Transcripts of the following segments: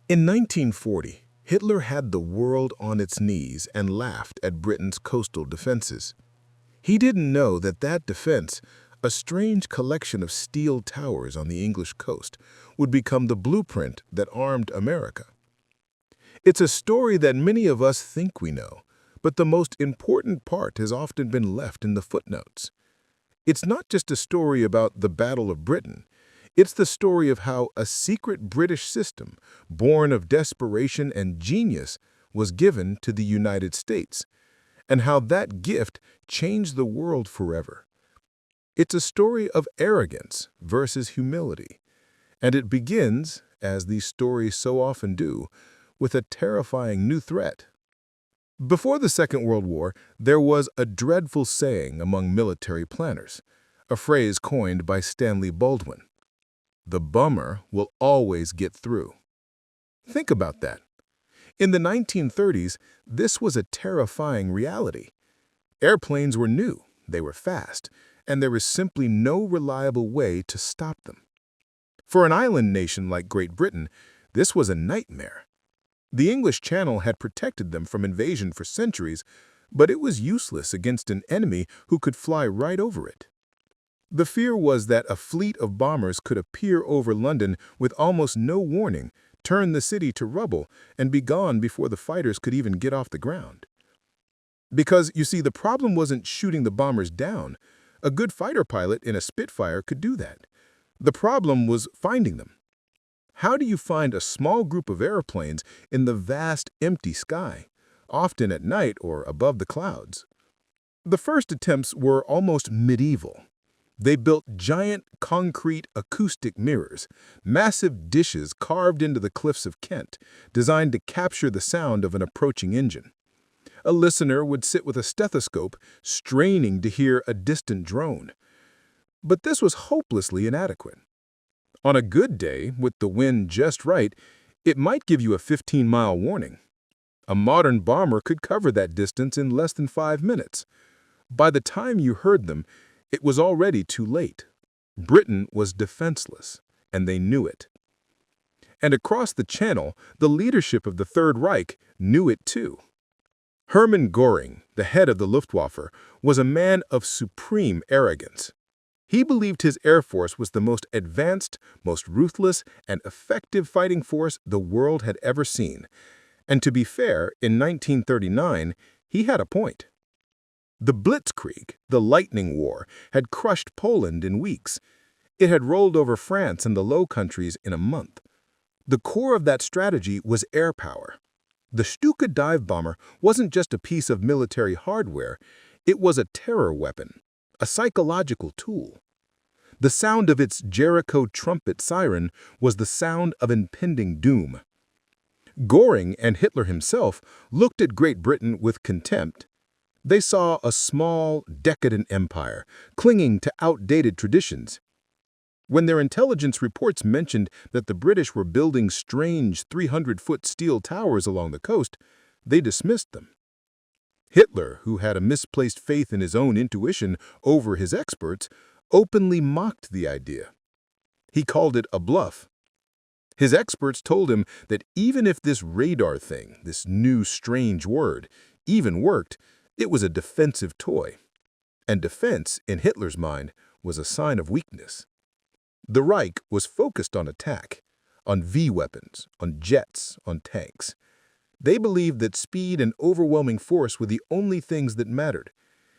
In 1940, Hitler had the world on its knees and laughed at Britain's coastal defenses. He didn't know that that defense, a strange collection of steel towers on the English coast, would become the blueprint that armed America. It's a story that many of us think we know, but the most important part has often been left in the footnotes. It's not just a story about the Battle of Britain. It's the story of how a secret British system, born of desperation and genius, was given to the United States, and how that gift changed the world forever. It's a story of arrogance versus humility, and it begins, as these stories so often do, with a terrifying new threat. Before the Second World War, there was a dreadful saying among military planners, a phrase coined by Stanley Baldwin: "The bummer will always get through." Think about that. In the 1930s, this was a terrifying reality. Airplanes were new, they were fast, and there was simply no reliable way to stop them. For an island nation like Great Britain, this was a nightmare. The English Channel had protected them from invasion for centuries, but it was useless against an enemy who could fly right over it. The fear was that a fleet of bombers could appear over London with almost no warning, turn the city to rubble, and be gone before the fighters could even get off the ground. Because, you see, the problem wasn't shooting the bombers down. A good fighter pilot in a Spitfire could do that. The problem was finding them. How do you find a small group of airplanes in the vast, empty sky, often at night or above the clouds? The first attempts were almost medieval. They built giant concrete acoustic mirrors, massive dishes carved into the cliffs of Kent, designed to capture the sound of an approaching engine. A listener would sit with a stethoscope, straining to hear a distant drone. But this was hopelessly inadequate. On a good day, with the wind just right, it might give you a 15-mile warning. A modern bomber could cover that distance in less than 5 minutes. By the time you heard them, it was already too late. Britain was defenseless, and they knew it. And across the Channel, the leadership of the Third Reich knew it too. Hermann Göring, the head of the Luftwaffe, was a man of supreme arrogance. He believed his Air Force was the most advanced, most ruthless, and effective fighting force the world had ever seen. And to be fair, in 1939, he had a point. The Blitzkrieg, the Lightning War, had crushed Poland in weeks. It had rolled over France and the Low Countries in a month. The core of that strategy was air power. The Stuka dive bomber wasn't just a piece of military hardware, it was a terror weapon, a psychological tool. The sound of its Jericho trumpet siren was the sound of impending doom. Göring and Hitler himself looked at Great Britain with contempt. They saw a small, decadent empire, clinging to outdated traditions. When their intelligence reports mentioned that the British were building strange 300-foot steel towers along the coast, they dismissed them. Hitler, who had a misplaced faith in his own intuition over his experts, openly mocked the idea. He called it a bluff. His experts told him that even if this radar thing, this new strange word, even worked, it was a defensive toy. And defense, in Hitler's mind, was a sign of weakness. The Reich was focused on attack, on V-weapons, on jets, on tanks. They believed that speed and overwhelming force were the only things that mattered.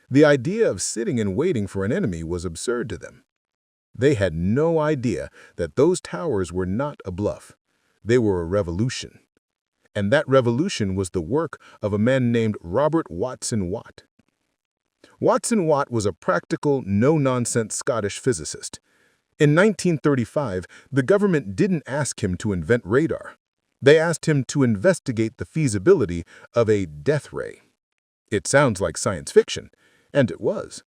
The idea of sitting and waiting for an enemy was absurd to them. They had no idea that those towers were not a bluff. They were a revolution. And that revolution was the work of a man named Robert Watson Watt. Watson Watt was a practical, no-nonsense Scottish physicist. In 1935, the government didn't ask him to invent radar. They asked him to investigate the feasibility of a death ray. It sounds like science fiction, and it was.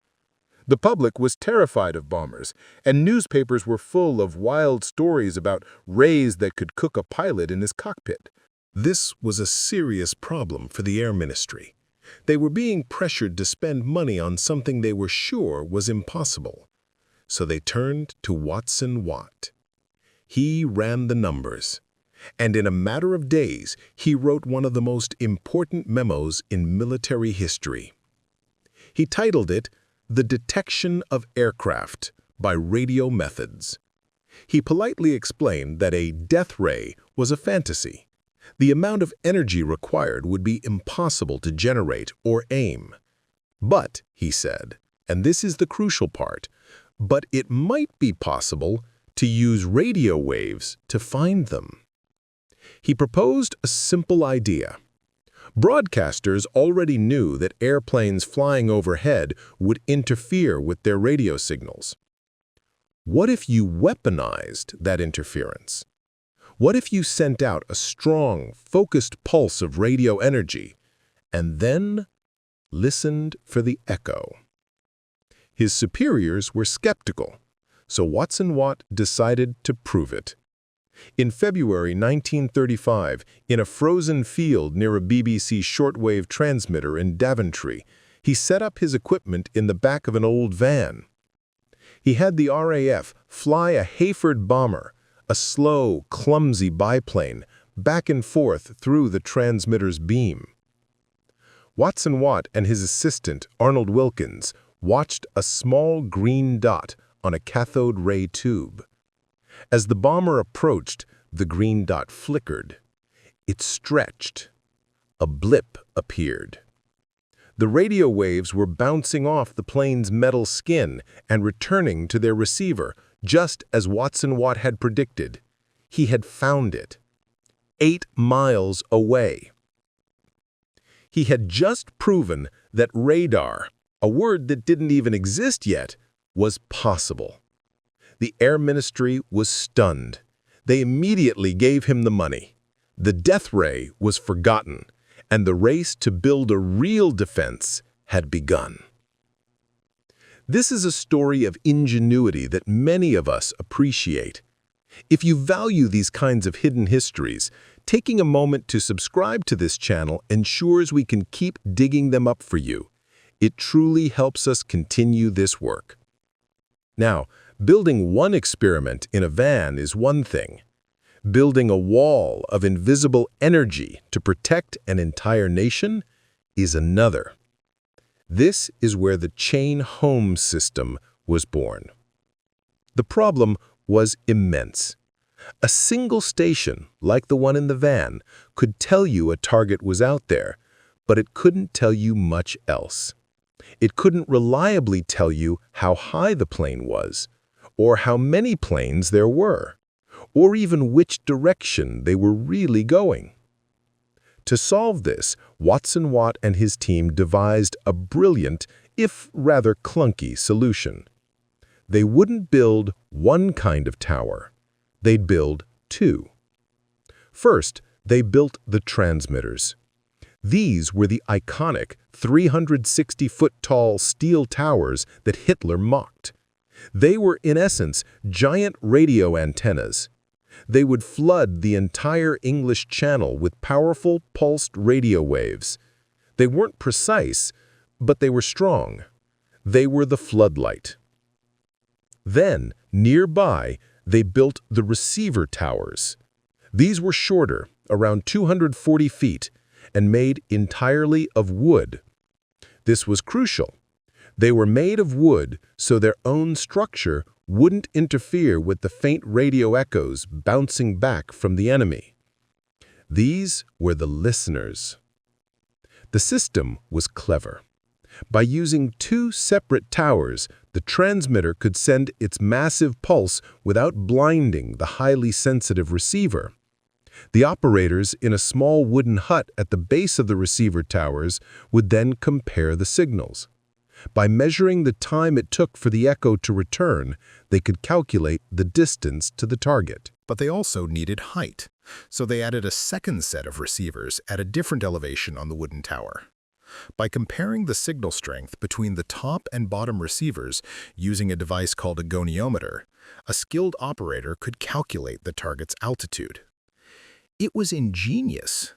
The public was terrified of bombers, and newspapers were full of wild stories about rays that could cook a pilot in his cockpit. This was a serious problem for the Air Ministry. They were being pressured to spend money on something they were sure was impossible. So they turned to Watson Watt. He ran the numbers, And in a matter of days, he wrote one of the most important memos in military history. He titled it, "The Detection of Aircraft by Radio Methods." He politely explained that a death ray was a fantasy. The amount of energy required would be impossible to generate or aim. But, he said, and this is the crucial part, but it might be possible to use radio waves to find them. He proposed a simple idea. Broadcasters already knew that airplanes flying overhead would interfere with their radio signals. What if you weaponized that interference? What if you sent out a strong, focused pulse of radio energy and then listened for the echo? His superiors were skeptical, so Watt decided to prove it. In February 1935, in a frozen field near a BBC shortwave transmitter in Daventry, he set up his equipment in the back of an old van. He had the RAF fly a Hayford bomber, a slow, clumsy biplane, back and forth through the transmitter's beam. Watt and his assistant, Arnold Wilkins, watched a small green dot on a cathode ray tube. As the bomber approached, the green dot flickered. It stretched. A blip appeared. The radio waves were bouncing off the plane's metal skin and returning to their receiver, just as Watt had predicted. He had found it. 8 miles away. He had just proven that radar, a word that didn't even exist yet, was possible. The Air Ministry was stunned. They immediately gave him the money. The death ray was forgotten, and the race to build a real defense had begun. This is a story of ingenuity that many of us appreciate. If you value these kinds of hidden histories, taking a moment to subscribe to this channel ensures we can keep digging them up for you. It truly helps us continue this work. Now, building one experiment in a van is one thing. Building a wall of invisible energy to protect an entire nation is another. This is where the chain home system was born. The problem was immense. A single station, like the one in the van, could tell you a target was out there, but it couldn't tell you much else. It couldn't reliably tell you how high the plane was, or how many planes there were, or even which direction they were really going. To solve this, Watt and his team devised a brilliant, if rather clunky, solution. They wouldn't build one kind of tower. They'd build 2. First, they built the transmitters. These were the iconic 360-foot-tall steel towers that Hitler mocked. They were, in essence, giant radio antennas. They would flood the entire English Channel with powerful pulsed radio waves. They weren't precise, but they were strong. They were the floodlight. Then, nearby, they built the receiver towers. These were shorter, around 240 feet, and made entirely of wood. This was crucial. They were made of wood so their own structure wouldn't interfere with the faint radio echoes bouncing back from the enemy. These were the listeners. The system was clever. By using 2 separate towers, the transmitter could send its massive pulse without blinding the highly sensitive receiver. The operators in a small wooden hut at the base of the receiver towers would then compare the signals. By measuring the time it took for the echo to return, they could calculate the distance to the target. But they also needed height, so they added a second set of receivers at a different elevation on the wooden tower. By comparing the signal strength between the top and bottom receivers using a device called a goniometer, a skilled operator could calculate the target's altitude. It was ingenious,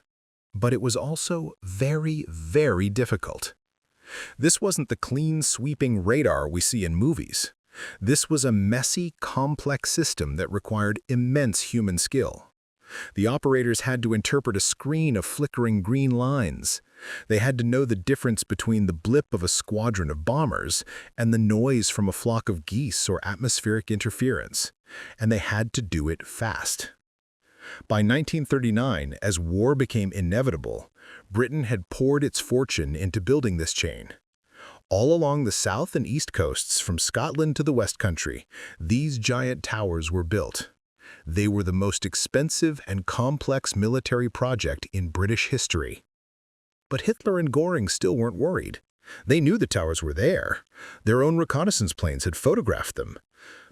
but it was also very, very difficult. This wasn't the clean, sweeping radar we see in movies. This was a messy, complex system that required immense human skill. The operators had to interpret a screen of flickering green lines. They had to know the difference between the blip of a squadron of bombers and the noise from a flock of geese or atmospheric interference. And they had to do it fast. By 1939, as war became inevitable, Britain had poured its fortune into building this chain. All along the south and east coasts, from Scotland to the West Country, these giant towers were built. They were the most expensive and complex military project in British history. But Hitler and Göring still weren't worried. They knew the towers were there. Their own reconnaissance planes had photographed them.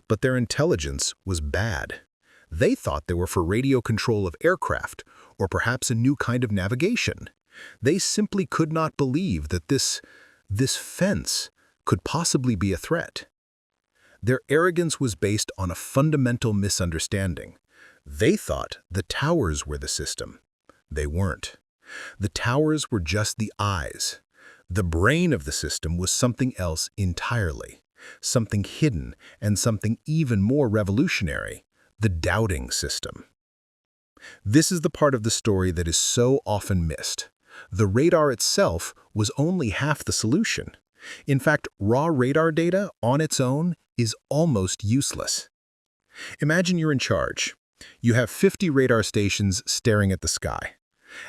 But their intelligence was bad. They thought they were for radio control of aircraft, or perhaps a new kind of navigation. They simply could not believe that this fence could possibly be a threat. Their arrogance was based on a fundamental misunderstanding. They thought the towers were the system. They weren't. The towers were just the eyes. The brain of the system was something else entirely, something hidden and something even more revolutionary, the Dowding System. This is the part of the story that is so often missed. The radar itself was only half the solution. In fact, raw radar data on its own is almost useless. Imagine you're in charge. You have 50 radar stations staring at the sky.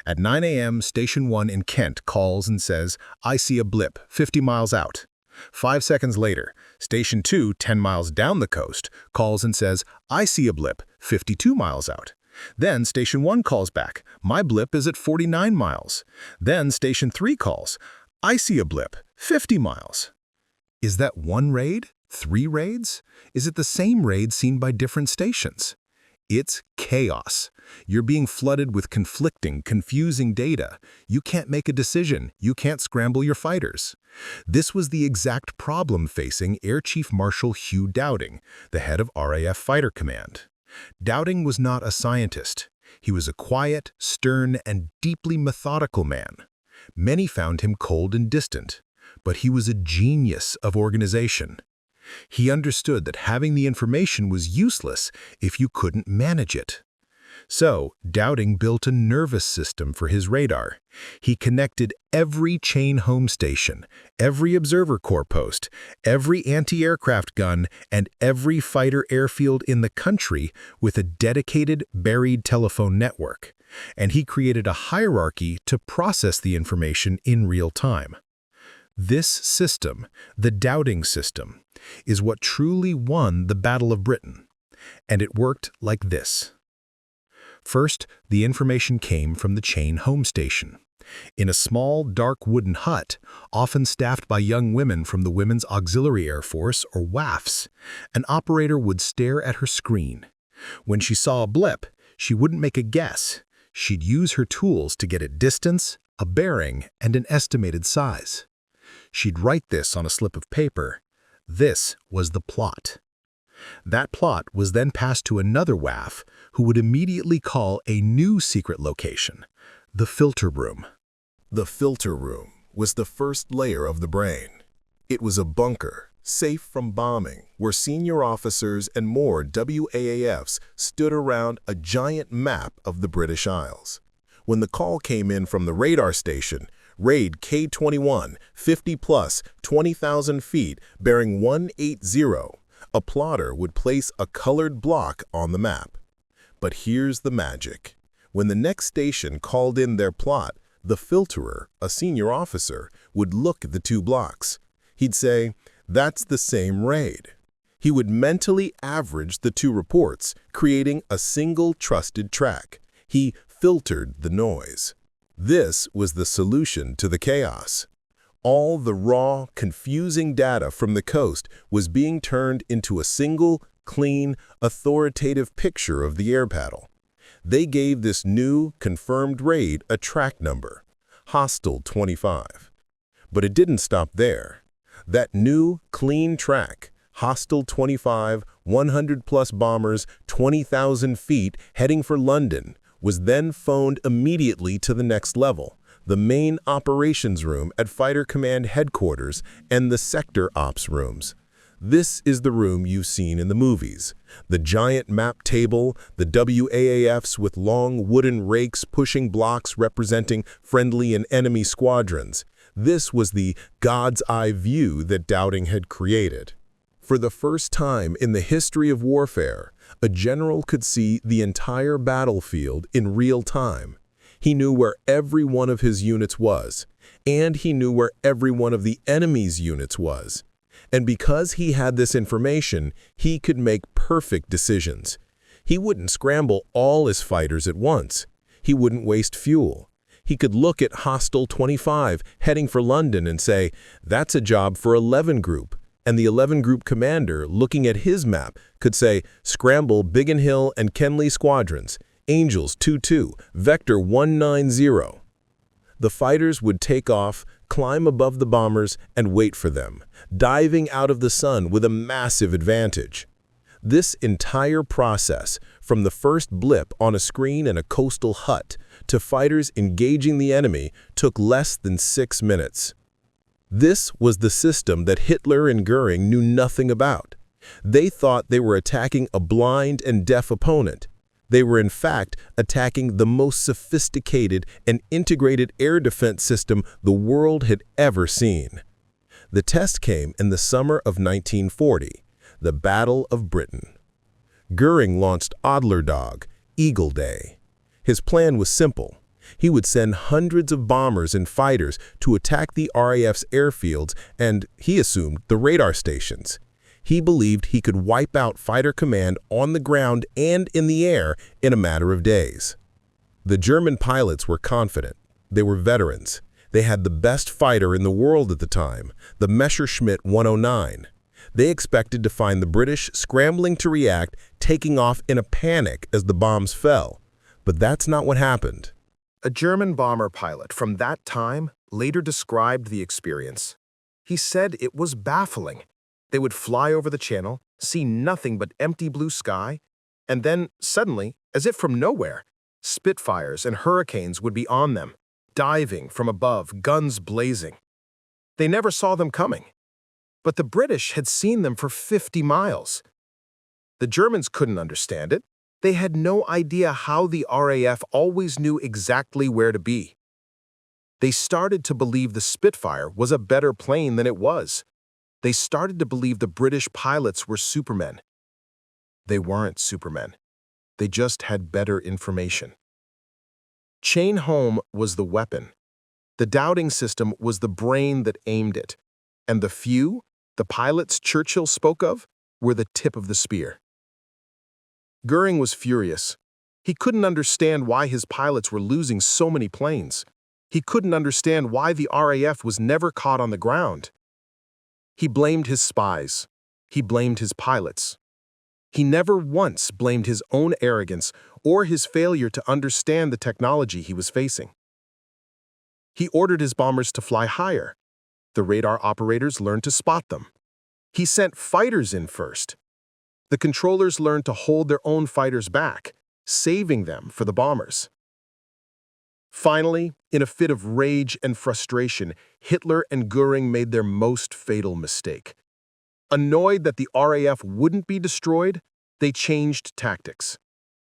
At 9 a.m., Station 1 in Kent calls and says, "I see a blip 50 miles out." 5 seconds later, Station 2, 10 miles down the coast, calls and says, "I see a blip 52 miles out." Then Station 1 calls back, "My blip is at 49 miles." Then Station 3 calls, "I see a blip 50 miles." Is that one raid? 3 raids? Is it the same raid seen by different stations? It's chaos. You're being flooded with conflicting, confusing data. You can't make a decision. You can't scramble your fighters. This was the exact problem facing Air Chief Marshal Hugh Dowding, the head of RAF Fighter Command. Dowding was not a scientist. He was a quiet, stern, and deeply methodical man. Many found him cold and distant, but he was a genius of organization. He understood that having the information was useless if you couldn't manage it. So, Dowding built a nervous system for his radar. He connected every chain home station, every observer corps post, every anti-aircraft gun, and every fighter airfield in the country with a dedicated, buried telephone network. And he created a hierarchy to process the information in real time. This system, the Dowding System, is what truly won the Battle of Britain. And it worked like this. First, the information came from the chain home station. In a small, dark wooden hut, often staffed by young women from the Women's Auxiliary Air Force, or WAFs, an operator would stare at her screen. When she saw a blip, she wouldn't make a guess. She'd use her tools to get a distance, a bearing, and an estimated size. She'd write this on a slip of paper. This was the plot. That plot was then passed to another WAF, who would immediately call a new secret location, the filter room. The filter room was the first layer of the brain. It was a bunker, safe from bombing, where senior officers and more WAAFs stood around a giant map of the British Isles. When the call came in from the radar station, Raid K-21, 50 plus, 20,000 feet, bearing 180, a plotter would place a colored block on the map. But here's the magic. When the next station called in their plot, the filterer, a senior officer, would look at the 2 blocks. He'd say, "That's the same raid." He would mentally average the 2 reports, creating a single trusted track. He filtered the noise. This was the solution to the chaos. All the raw, confusing data from the coast was being turned into a single, clean, authoritative picture of the air battle. They gave this new, confirmed raid a track number, Hostile 25. But it didn't stop there. That new, clean track, Hostile 25, 100-plus bombers, 20,000 feet, heading for London, was then phoned immediately to the next level, the main operations room at Fighter Command Headquarters and the sector ops rooms. This is the room you've seen in the movies. The giant map table, the WAAFs with long wooden rakes pushing blocks representing friendly and enemy squadrons. This was the God's eye view that Dowding had created. For the first time in the history of warfare, a general could see the entire battlefield in real time. He knew where every one of his units was, and he knew where every one of the enemy's units was. And because he had this information, he could make perfect decisions. He wouldn't scramble all his fighters at once. He wouldn't waste fuel. He could look at Hostile 25 heading for London and say, that's a job for 11 Group. And the 11 Group commander, looking at his map, could say, scramble Biggin Hill and Kenley squadrons, Angels 22, Vector 190. The fighters would take off, climb above the bombers, and wait for them, diving out of the sun with a massive advantage. This entire process, from the first blip on a screen in a coastal hut to fighters engaging the enemy, took less than 6 minutes. This was the system that Hitler and Goering knew nothing about. They thought they were attacking a blind and deaf opponent. They were in fact attacking the most sophisticated and integrated air defense system the world had ever seen. The test came in the summer of 1940, the Battle of Britain. Goering launched Adlerdog, Eagle Day. His plan was simple. He would send hundreds of bombers and fighters to attack the RAF's airfields and, he assumed, the radar stations. He believed he could wipe out fighter command on the ground and in the air in a matter of days. The German pilots were confident. They were veterans. They had the best fighter in the world at the time, the Messerschmitt 109. They expected to find the British scrambling to react, taking off in a panic as the bombs fell. But that's not what happened. A German bomber pilot from that time later described the experience. He said it was baffling. They would fly over the channel, see nothing but empty blue sky, and then, suddenly, as if from nowhere, Spitfires and Hurricanes would be on them, diving from above, guns blazing. They never saw them coming. But the British had seen them for 50 miles. The Germans couldn't understand it. They had no idea how the RAF always knew exactly where to be. They started to believe the Spitfire was a better plane than it was. They started to believe the British pilots were supermen. They weren't supermen. They just had better information. Chain home was the weapon. The Dowding System was the brain that aimed it. And the few, the pilots Churchill spoke of, were the tip of the spear. Goering was furious. He couldn't understand why his pilots were losing so many planes. He couldn't understand why the RAF was never caught on the ground. He blamed his spies. He blamed his pilots. He never once blamed his own arrogance or his failure to understand the technology he was facing. He ordered his bombers to fly higher. The radar operators learned to spot them. He sent fighters in first. The controllers learned to hold their own fighters back, saving them for the bombers. Finally, in a fit of rage and frustration, Hitler and Goering made their most fatal mistake. Annoyed that the RAF wouldn't be destroyed, they changed tactics.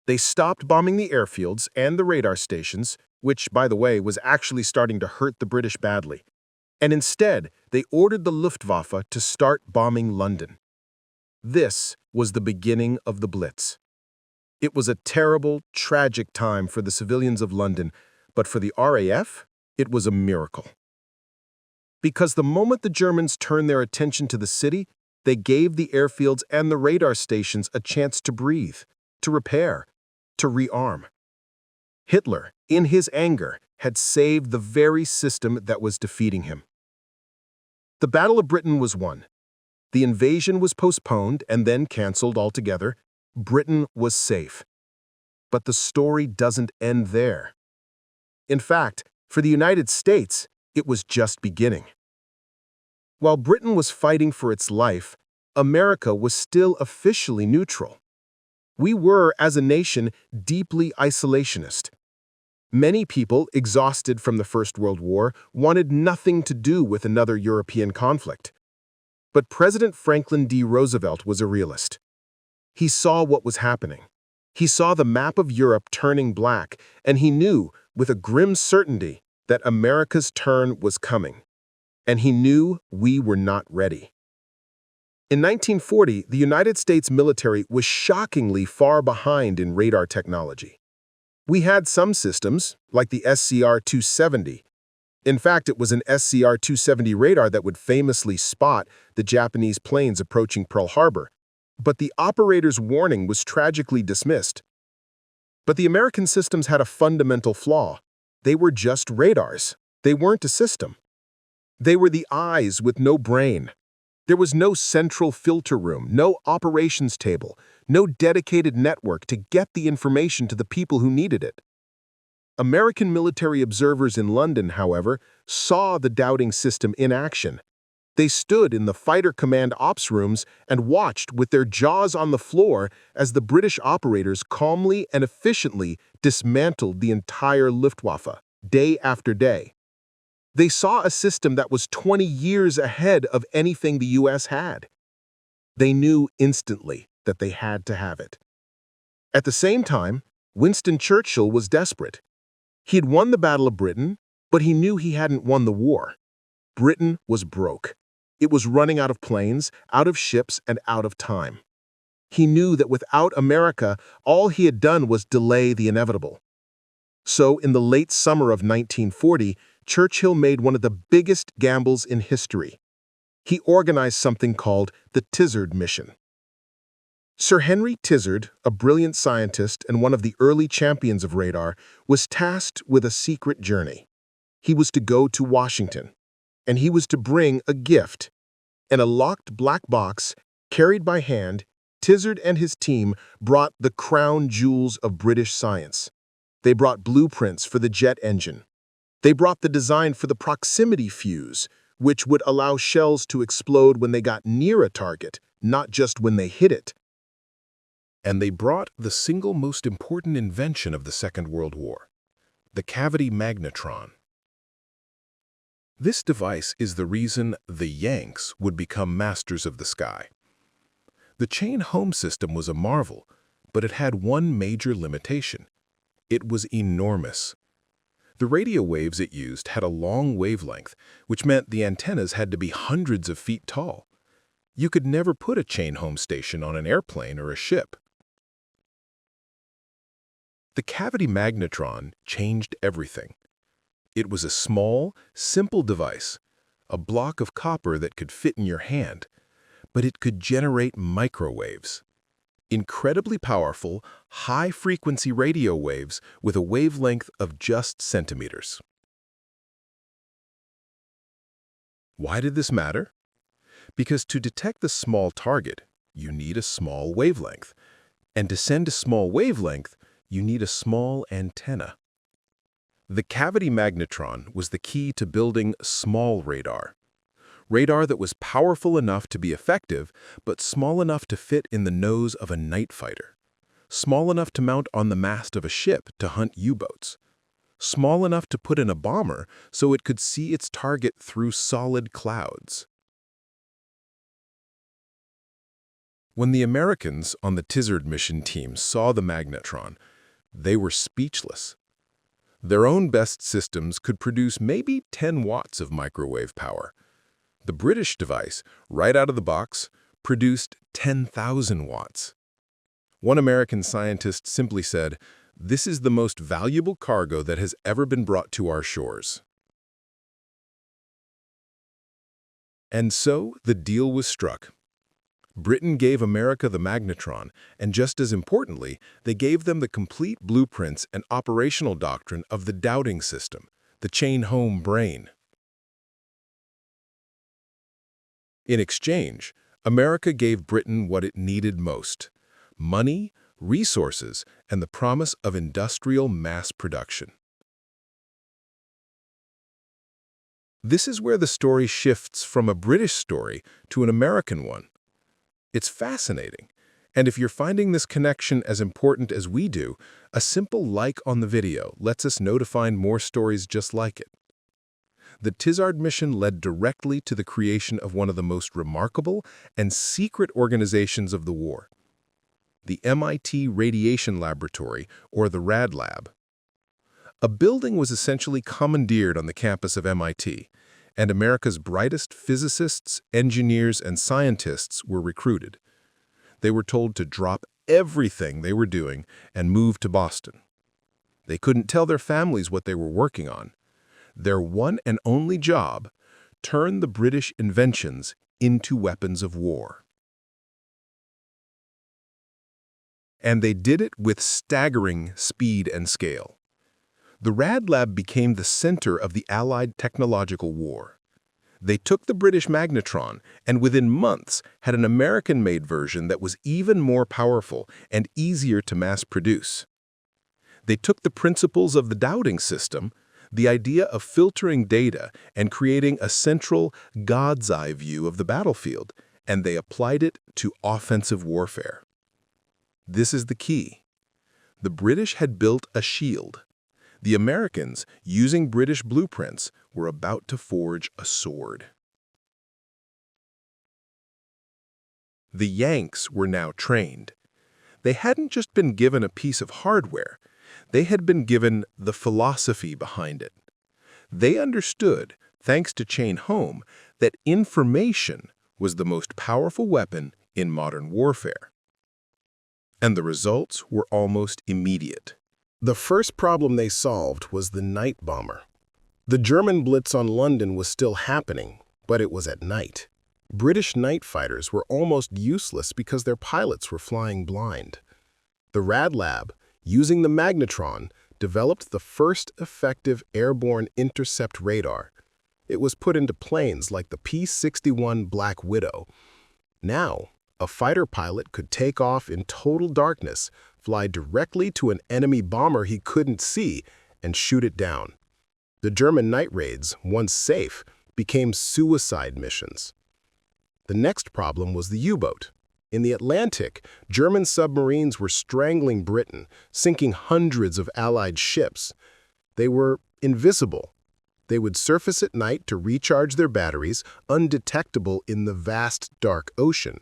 They stopped bombing the airfields and the radar stations, which, by the way, was actually starting to hurt the British badly. And instead, they ordered the Luftwaffe to start bombing London. This was the beginning of the Blitz. It was a terrible, tragic time for the civilians of London, but for the RAF, it was a miracle. Because the moment the Germans turned their attention to the city, they gave the airfields and the radar stations a chance to breathe, to repair, to rearm. Hitler, in his anger, had saved the very system that was defeating him. The Battle of Britain was won. The invasion was postponed and then canceled altogether. Britain was safe. But the story doesn't end there. In fact, for the United States, it was just beginning. While Britain was fighting for its life, America was still officially neutral. We were, as a nation, deeply isolationist. Many people, exhausted from the First World War, wanted nothing to do with another European conflict. But President Franklin D. Roosevelt was a realist. He saw what was happening. He saw the map of Europe turning black, and he knew, with a grim certainty, that America's turn was coming. And he knew we were not ready. In 1940, the United States military was shockingly far behind in radar technology. We had some systems, like the SCR-270. In fact, it was an SCR-270 radar that would famously spot the Japanese planes approaching Pearl Harbor. But the operator's warning was tragically dismissed. But the American systems had a fundamental flaw. They were just radars. They weren't a system. They were the eyes with no brain. There was no central filter room, no operations table, no dedicated network to get the information to the people who needed it. American military observers in London, however, saw the Dowding System in action. They stood in the fighter command ops rooms and watched with their jaws on the floor as the British operators calmly and efficiently dismantled the entire Luftwaffe, day after day. They saw a system that was 20 years ahead of anything the U.S. had. They knew instantly that they had to have it. At the same time, Winston Churchill was desperate. He had won the Battle of Britain, but he knew he hadn't won the war. Britain was broke. It was running out of planes, out of ships, and out of time. He knew that without America, all he had done was delay the inevitable. So, in the late summer of 1940, Churchill made one of the biggest gambles in history. He organized something called the Tizard Mission. Sir Henry Tizard, a brilliant scientist and one of the early champions of radar, was tasked with a secret journey. He was to go to Washington, and he was to bring a gift. In a locked black box, carried by hand, Tizard and his team brought the crown jewels of British science. They brought blueprints for the jet engine. They brought the design for the proximity fuse, which would allow shells to explode when they got near a target, not just when they hit it. And they brought the single most important invention of the Second World War, the cavity magnetron. This device is the reason the Yanks would become masters of the sky. The chain home system was a marvel, but it had one major limitation. It was enormous. The radio waves it used had a long wavelength, which meant the antennas had to be hundreds of feet tall. You could never put a chain home station on an airplane or a ship. The cavity magnetron changed everything. It was a small, simple device, a block of copper that could fit in your hand, but it could generate microwaves. Incredibly powerful, high-frequency radio waves with a wavelength of just centimeters. Why did this matter? Because to detect the small target, you need a small wavelength, and to send a small wavelength, you need a small antenna. The cavity magnetron was the key to building small radar. Radar that was powerful enough to be effective, but small enough to fit in the nose of a night fighter. Small enough to mount on the mast of a ship to hunt U-boats. Small enough to put in a bomber so it could see its target through solid clouds. When the Americans on the Tizard Mission team saw the magnetron, they were speechless. Their own best systems could produce maybe 10 watts of microwave power. The British device, right out of the box, produced 10,000 watts. One American scientist simply said, "This is the most valuable cargo that has ever been brought to our shores." And so the deal was struck. Britain gave America the magnetron, and just as importantly, they gave them the complete blueprints and operational doctrine of the Dowding System, the chain-home brain. In exchange, America gave Britain what it needed most: money, resources, and the promise of industrial mass production. This is where the story shifts from a British story to an American one. It's fascinating, and if you're finding this connection as important as we do, a simple like on the video lets us know to find more stories just like it. The Tizard mission led directly to the creation of one of the most remarkable and secret organizations of the war, the MIT Radiation Laboratory, or the Rad Lab. A building was essentially commandeered on the campus of MIT, and America's brightest physicists, engineers, and scientists were recruited. They were told to drop everything they were doing and move to Boston. They couldn't tell their families what they were working on. Their one and only job: turn the British inventions into weapons of war. And they did it with staggering speed and scale. The Rad Lab became the center of the Allied technological war. They took the British Magnetron and within months had an American-made version that was even more powerful and easier to mass produce. They took the principles of the Dowding System, the idea of filtering data and creating a central God's eye view of the battlefield, and they applied it to offensive warfare. This is the key. The British had built a shield. The Americans, using British blueprints, were about to forge a sword. The Yanks were now trained. They hadn't just been given a piece of hardware. They had been given the philosophy behind it. They understood, thanks to Chain Home, that information was the most powerful weapon in modern warfare. And the results were almost immediate. The first problem they solved was the night bomber. The German blitz on London was still happening, but it was at night. British night fighters were almost useless because their pilots were flying blind. The Rad Lab, using the Magnetron, developed the first effective airborne intercept radar. It was put into planes like the P-61 Black Widow. Now, a fighter pilot could take off in total darkness, fly directly to an enemy bomber he couldn't see, and shoot it down. The German night raids, once safe, became suicide missions. The next problem was the U-boat. In the Atlantic, German submarines were strangling Britain, sinking hundreds of Allied ships. They were invisible. They would surface at night to recharge their batteries, undetectable in the vast, dark ocean.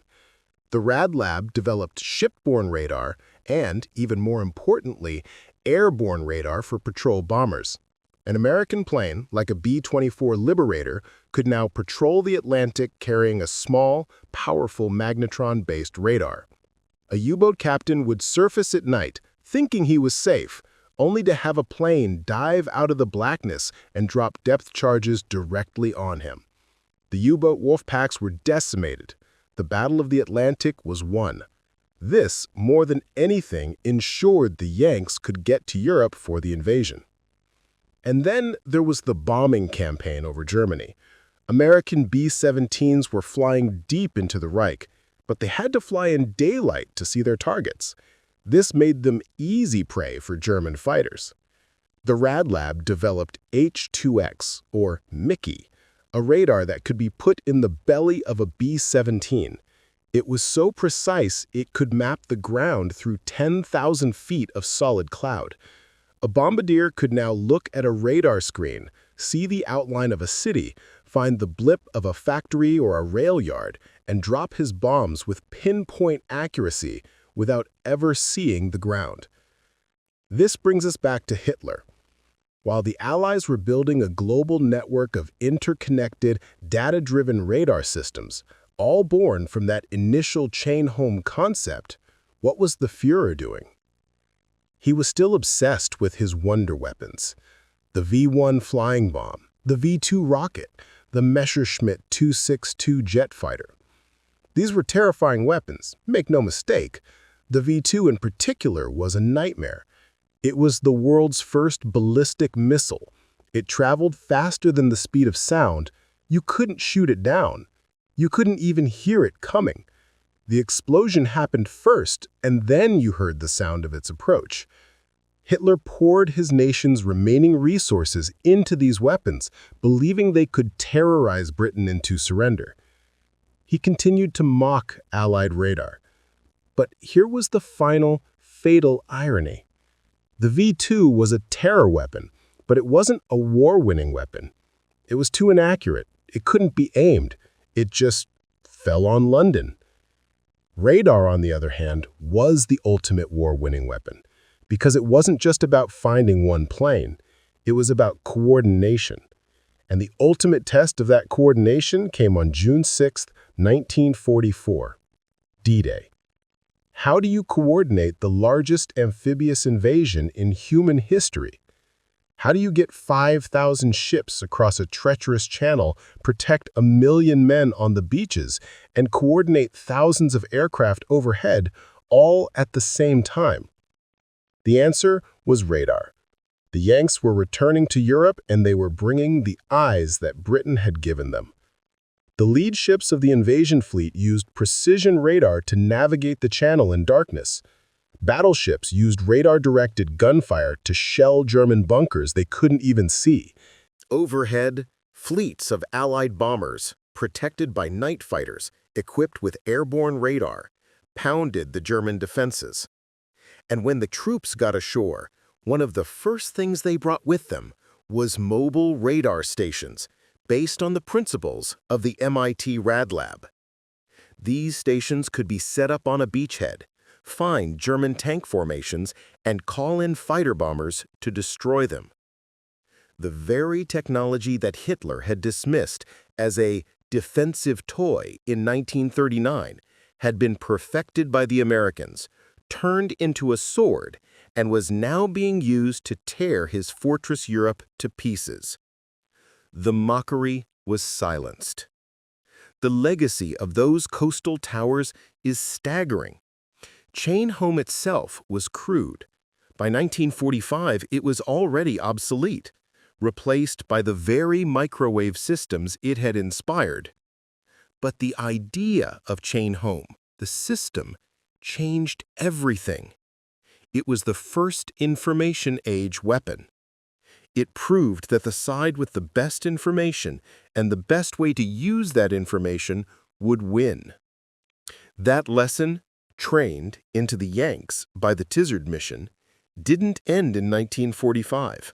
The Rad Lab developed shipborne radar and, even more importantly, airborne radar for patrol bombers. An American plane, like a B-24 Liberator, could now patrol the Atlantic carrying a small, powerful Magnetron-based radar. A U-boat captain would surface at night, thinking he was safe, only to have a plane dive out of the blackness and drop depth charges directly on him. The U-boat wolf packs were decimated. The Battle of the Atlantic was won. This, more than anything, ensured the Yanks could get to Europe for the invasion. And then there was the bombing campaign over Germany. American B-17s were flying deep into the Reich, but they had to fly in daylight to see their targets. This made them easy prey for German fighters. The Rad Lab developed H-2X, or Mickey, a radar that could be put in the belly of a B-17. It was so precise it could map the ground through 10,000 feet of solid cloud. A bombardier could now look at a radar screen, see the outline of a city, find the blip of a factory or a rail yard, and drop his bombs with pinpoint accuracy without ever seeing the ground. This brings us back to Hitler. While the Allies were building a global network of interconnected, data-driven radar systems, all born from that initial Chain Home concept, what was the Führer doing? He was still obsessed with his wonder weapons. The V-1 flying bomb, the V-2 rocket, the Messerschmitt 262 jet fighter. These were terrifying weapons, make no mistake. The V-2 in particular was a nightmare. It was the world's first ballistic missile. It traveled faster than the speed of sound. You couldn't shoot it down. You couldn't even hear it coming. The explosion happened first, and then you heard the sound of its approach. Hitler poured his nation's remaining resources into these weapons, believing they could terrorize Britain into surrender. He continued to mock Allied radar. But here was the final, fatal irony. The V-2 was a terror weapon, but it wasn't a war-winning weapon. It was too inaccurate. It couldn't be aimed. It just fell on London. Radar, on the other hand, was the ultimate war-winning weapon, because it wasn't just about finding one plane. It was about coordination. And the ultimate test of that coordination came on June 6, 1944, D-Day. How do you coordinate the largest amphibious invasion in human history? How do you get 5,000 ships across a treacherous channel, protect 1 million men on the beaches, and coordinate thousands of aircraft overhead, all at the same time? The answer was radar. The Yanks were returning to Europe, and they were bringing the eyes that Britain had given them. The lead ships of the invasion fleet used precision radar to navigate the channel in darkness. Battleships used radar-directed gunfire to shell German bunkers they couldn't even see. Overhead, fleets of Allied bombers, protected by night fighters, equipped with airborne radar, pounded the German defenses. And when the troops got ashore, one of the first things they brought with them was mobile radar stations based on the principles of the MIT Rad Lab. These stations could be set up on a beachhead, find German tank formations, and call in fighter bombers to destroy them. The very technology that Hitler had dismissed as a defensive toy in 1939 had been perfected by the Americans, turned into a sword, and was now being used to tear his fortress Europe to pieces. The mockery was silenced. The legacy of those coastal towers is staggering. Chain home itself was crude. By 1945, it was already obsolete, replaced by the very microwave systems it had inspired. But the idea of chain home, the system, changed everything. It was the first information age weapon. It proved that the side with the best information and the best way to use that information would win. That lesson, trained into the Yanks by the Tizard Mission, didn't end in 1945.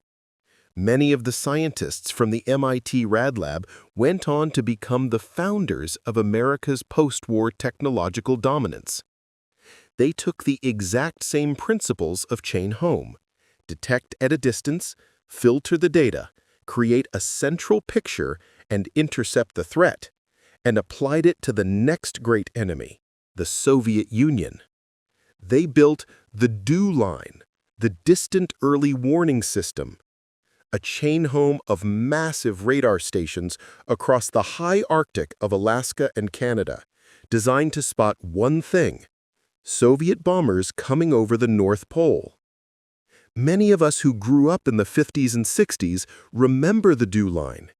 Many of the scientists from the MIT Rad Lab went on to become the founders of America's post-war technological dominance. They took the exact same principles of chain home: detect at a distance, filter the data, create a central picture, and intercept the threat, and applied it to the next great enemy, the Soviet Union. They built the WWII, the Distant Early Warning System, a chain home of massive radar stations across the high Arctic of Alaska and Canada, designed to spot one thing: Soviet bombers coming over the North Pole. Many of us who grew up in the 50s and 60s remember the WWII.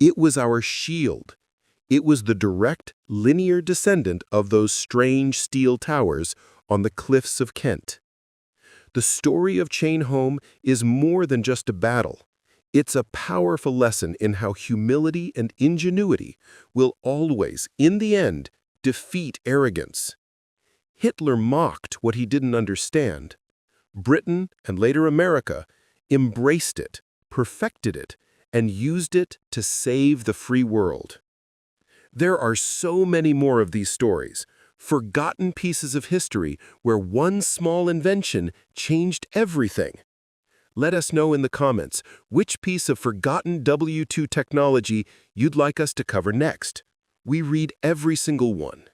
It was our shield. It was the direct, linear descendant of those strange steel towers on the cliffs of Kent. The story of chain home is more than just a battle. It's a powerful lesson in how humility and ingenuity will always, in the end, defeat arrogance. Hitler mocked what he didn't understand. Britain, and later America, embraced it, perfected it, and used it to save the free world. There are so many more of these stories, forgotten pieces of history where one small invention changed everything. Let us know in the comments which piece of forgotten W2 technology you'd like us to cover next. We read every single one.